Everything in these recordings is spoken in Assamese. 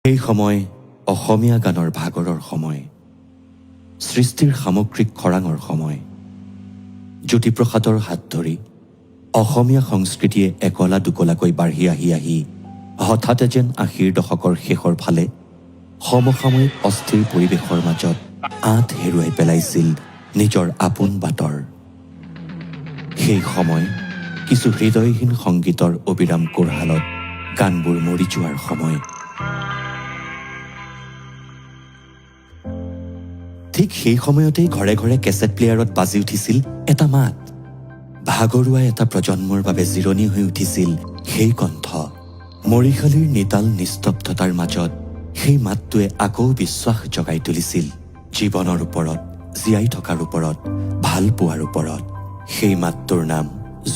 এই সময় অসমীয়া গানৰ ভাগৰৰ সময়, সৃষ্টিৰ সামগ্ৰিক খৰাঙৰ সময়। জ্যোতিপ্ৰসাদৰ হাত ধৰি অসমীয়া সংস্কৃতিয়ে একলা দুকলাকৈ বাঢ়ি আহি হঠাতে যেন ৮০ৰ দশকৰ শেষৰ ফালে সমসাময়িক অস্থিৰ পৰিৱেশৰ মাজত আঁত হেৰুৱাই পেলাইছিল নিজৰ আপোন বাটৰ। সেই সময় কিছু হৃদয়হীন সংগীতৰ অবিৰাম কোৰহালত গানবোৰ মৰি যোৱাৰ সময়। ঠিক সেই সময়তেই ঘৰে ঘৰে কেছেট প্লেয়াৰত বাজি উঠিছিল এটা মাত। ভাগৰুৱা এটা প্ৰজন্মৰ বাবে জিৰণি হৈ উঠিছিল সেই কণ্ঠ। মৰিশালীৰ নিতাল নিস্তব্ধতাৰ মাজত সেই মাতটোৱে আকৌ বিশ্বাস জগাই তুলিছিল জীৱনৰ ওপৰত, জীয়াই থকাৰ ওপৰত, ভাল পোৱাৰ ওপৰত। সেই মাতটোৰ নাম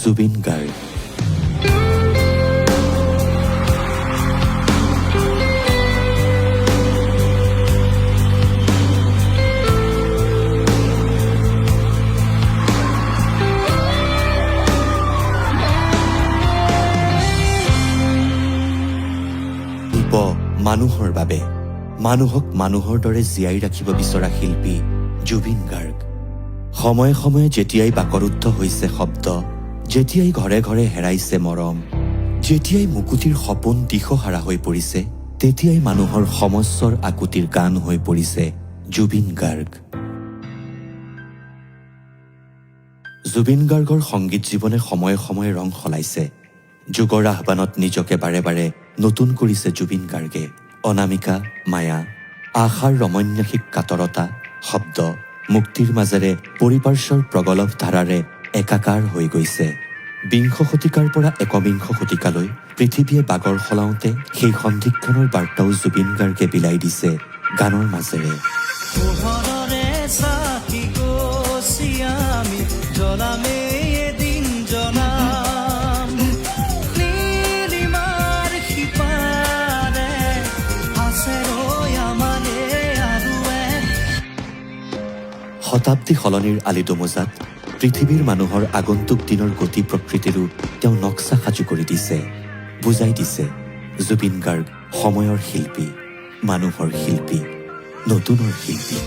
জুবিন গাৰ্গ। মানুহৰ বাবে, মানুহক মানুহৰ দৰে জীয়াই ৰাখিব বিচৰা শিল্পী জুবিন গাৰ্গ। সময়ে সময়ে যেতিয়াই বাকৰুদ্ধ হৈছে শব্দ, যেতিয়াই ঘৰে ঘৰে হেৰাইছে মৰম, যেতিয়াই মুকুতিৰ সপোন দিশহাৰা হৈ পৰিছে, তেতিয়াই মানুহৰ সমস্যৰ আকুতিৰ গান হৈ পৰিছে জুবিন গাৰ্গ। জুবিন গাৰ্গৰ সংগীত জীৱনে সময়ে সময়ে ৰং সলাইছে। যুগৰ আহ্বানত নিজকে বাৰে বাৰে নতুন কৰিছে জুবিন গাৰ্গে। অনামিকা, মায়া, আশাৰ ৰমন্যাসিক কাতৰতা, শব্দ, মুক্তিৰ মাজেৰে পৰিপাৰ্শ্বৰ প্ৰগলভ ধাৰাৰে একাকাৰ হৈ গৈছে। বিংশ শতিকাৰ পৰা একবিংশ শতিকালৈ পৃথিৱীয়ে বাগৰ সলাওঁতে সেই সন্ধিক্ষণৰ বাৰ্তাও জুবিন গাৰ্গে বিলাই দিছে গানৰ মাজেৰে। শতাব্দী সলনিৰ আলিদোমোজাত পৃথিৱীৰ মানুহৰ আগন্তুক দিনৰ গতি প্ৰকৃতিৰো তেওঁ নক্সা সাজু কৰি দিছে, বুজাই দিছে। জুবিন গাৰ্গ সময়ৰ শিল্পী, মানুহৰ শিল্পী, নতুনৰ শিল্পী।